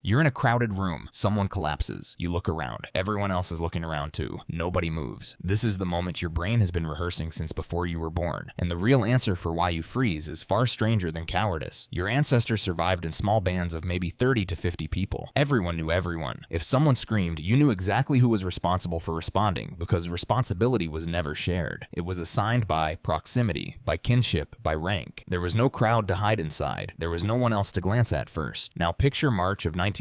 You're in a crowded room. Someone collapses. You look around. Everyone else is looking around too. Nobody moves. This is the moment your brain has been rehearsing since before you were born. And the real answer for why you freeze is far stranger than cowardice. Your ancestors survived in small bands of maybe 30 to 50 people. Everyone knew everyone. If someone screamed, you knew exactly who was responsible for responding because responsibility was never shared. It was assigned by proximity, by kinship, by rank. There was no crowd to hide inside. There was no one else to glance at first. Now picture March of 1964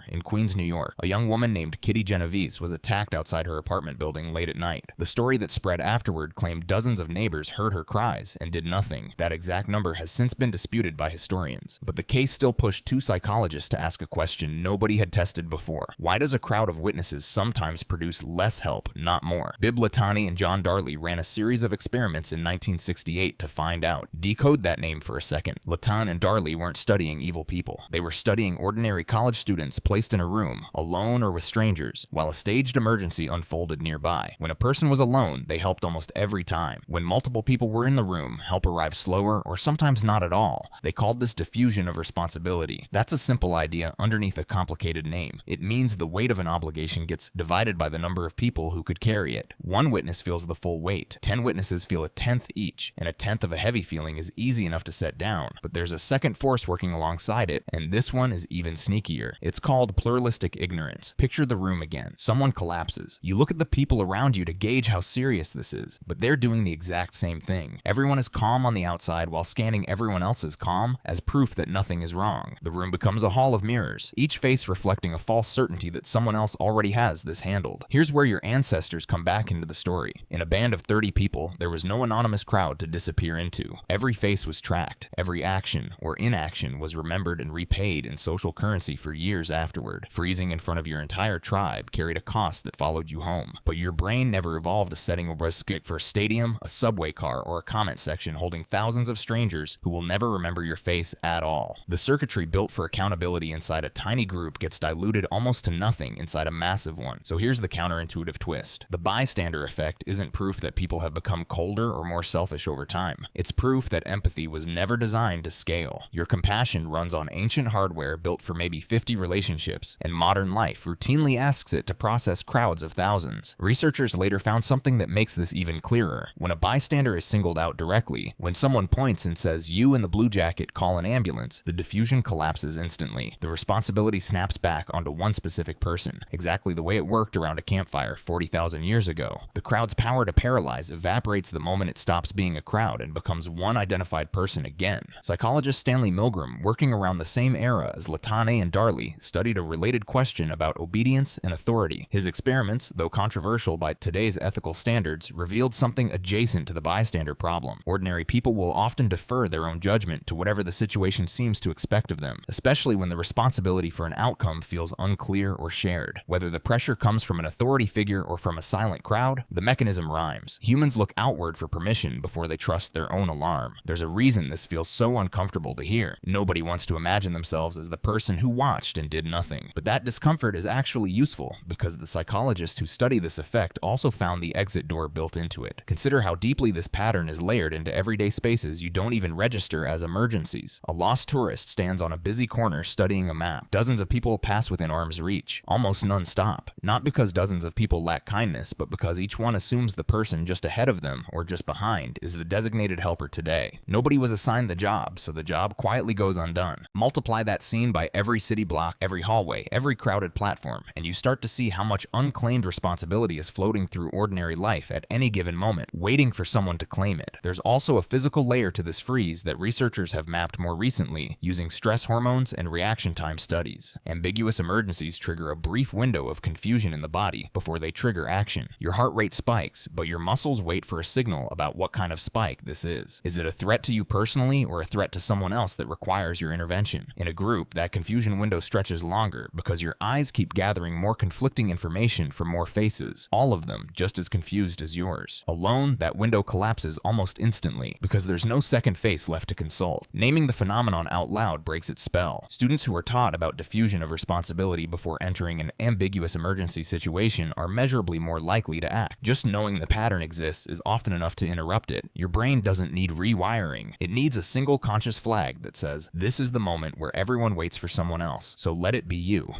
in Queens, New York. A young woman named Kitty Genovese was attacked outside her apartment building late at night. The story that spread afterward claimed dozens of neighbors heard her cries and did nothing. That exact number has since been disputed by historians. But the case still pushed two psychologists to ask a question nobody had tested before. Why does a crowd of witnesses sometimes produce less help, not more? Latane and Darley ran a series of experiments in 1968 to find out. Decode that name for a second. Latane and Darley weren't studying evil people. They were studying ordinary college students placed in a room, alone or with strangers, while a staged emergency unfolded nearby. When a person was alone, they helped almost every time. When multiple people were in the room, help arrived slower or sometimes not at all. They called this diffusion of responsibility. That's a simple idea underneath a complicated name. It means the weight of an obligation gets divided by the number of people who could carry it. One witness feels the full weight. 10 witnesses feel a tenth each, and a tenth of a heavy feeling is easy enough to set down. But there's a second force working alongside it, and this one is even sneakier. It's called pluralistic ignorance. Picture the room again. Someone collapses. You look at the people around you to gauge how serious this is, but they're doing the exact same thing. Everyone is calm on the outside while scanning everyone else's calm as proof that nothing is wrong. The room becomes a hall of mirrors, each face reflecting a false certainty that someone else already has this handled. Here's where your ancestors come back into the story. In a band of 30 people, there was no anonymous crowd to disappear into. Every face was tracked. Every action or inaction was remembered and repaid in social currency for years afterward. Freezing in front of your entire tribe carried a cost that followed you home. But your brain never evolved a setting of risk for a stadium, a subway car, or a comment section holding thousands of strangers who will never remember your face at all. The circuitry built for accountability inside a tiny group gets diluted almost to nothing inside a massive one. So here's the counterintuitive twist. The bystander effect isn't proof that people have become colder or more selfish over time. It's proof that empathy was never designed to scale. Your compassion runs on ancient hardware built for maybe 50 relationships, and modern life routinely asks it to process crowds of thousands. Researchers later found something that makes this even clearer. When a bystander is singled out directly, when someone points and says, "You in the blue jacket, call an ambulance," the diffusion collapses instantly. The responsibility snaps back onto one specific person, exactly the way it worked around a campfire 40,000 years ago. The crowd's power to paralyze evaporates the moment it stops being a crowd and becomes one identified person again. Psychologist Stanley Milgram, working around the same era as Latane and Darley, studied a related question about obedience and authority. His experiments, though controversial by today's ethical standards, revealed something adjacent to the bystander problem. Ordinary people will often defer their own judgment to whatever the situation seems to expect of them, especially when the responsibility for an outcome feels unclear or shared. Whether the pressure comes from an authority figure or from a silent crowd, the mechanism rhymes. Humans look outward for permission before they trust their own alarm. There's a reason this feels so uncomfortable to hear. Nobody wants to imagine themselves as the person who watched and did nothing. But that discomfort is actually useful because the psychologists who study this effect also found the exit door built into it. Consider how deeply this pattern is layered into everyday spaces you don't even register as emergencies. A lost tourist stands on a busy corner studying a map. Dozens of people pass within arm's reach, almost non-stop. Not because dozens of people lack kindness, but because each one assumes the person just ahead of them or just behind is the designated helper today. Nobody was assigned the job, so the job quietly goes undone. Multiply that scene by every city block, every hallway, every crowded platform, and you start to see how much unclaimed responsibility is floating through ordinary life at any given moment, waiting for someone to claim it. There's also a physical layer to this freeze that researchers have mapped more recently using stress hormones and reaction time studies. Ambiguous emergencies trigger a brief window of confusion in the body before they trigger action. Your heart rate spikes, but your muscles wait for a signal about what kind of spike this is. Is it a threat to you personally or a threat to someone else that requires your intervention? In a group, that confusion window stretches longer because your eyes keep gathering more conflicting information from more faces, all of them just as confused as yours. Alone, that window collapses almost instantly because there's no second face left to consult. Naming the phenomenon out loud breaks its spell. Students who are taught about diffusion of responsibility before entering an ambiguous emergency situation are measurably more likely to act. Just knowing the pattern exists is often enough to interrupt it. Your brain doesn't need rewiring. It needs a single conscious flag that says, this is the moment where everyone waits for someone everyone else, so let it be you.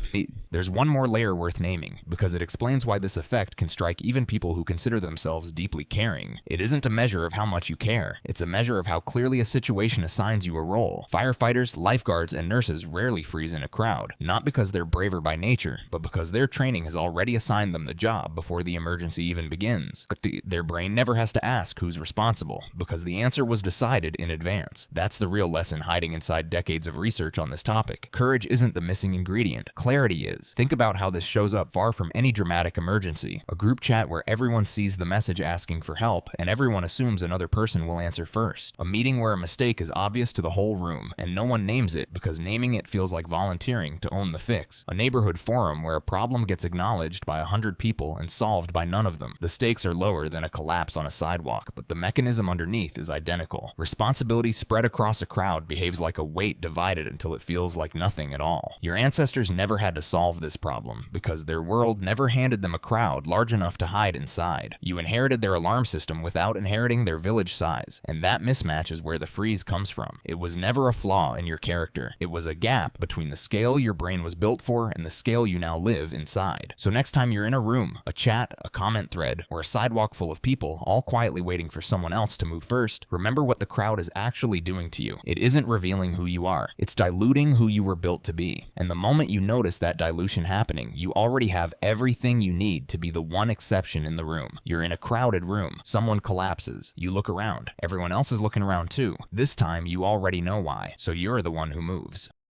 There's one more layer worth naming, because it explains why this effect can strike even people who consider themselves deeply caring. It isn't a measure of how much you care, it's a measure of how clearly a situation assigns you a role. Firefighters, lifeguards, and nurses rarely freeze in a crowd, not because they're braver by nature, but because their training has already assigned them the job before the emergency even begins. Their brain never has to ask who's responsible, because the answer was decided in advance. That's the real lesson hiding inside decades of research on this topic. Courage isn't the missing ingredient, clarity is. Think about how this shows up far from any dramatic emergency. A group chat where everyone sees the message asking for help, and everyone assumes another person will answer first. A meeting where a mistake is obvious to the whole room, and no one names it because naming it feels like volunteering to own the fix. A neighborhood forum where a problem gets acknowledged by 100 people and solved by none of them. The stakes are lower than a collapse on a sidewalk, but the mechanism underneath is identical. Responsibility spread across a crowd behaves like a weight divided until it feels like nothing at all. Your ancestors never had to solve this problem because their world never handed them a crowd large enough to hide inside. You inherited their alarm system without inheriting their village size, and that mismatch is where the freeze comes from. It was never a flaw in your character. It was a gap between the scale your brain was built for and the scale you now live inside. So next time you're in a room, a chat, a comment thread, or a sidewalk full of people all quietly waiting for someone else to move first, remember what the crowd is actually doing to you. It isn't revealing who you are. It's diluting who you were built to be. And the moment you notice that dilution happening, you already have everything you need to be the one exception in the room. You're in a crowded room. Someone collapses. You look around. Everyone else is looking around too. This time, you already know why, so you're the one who moves.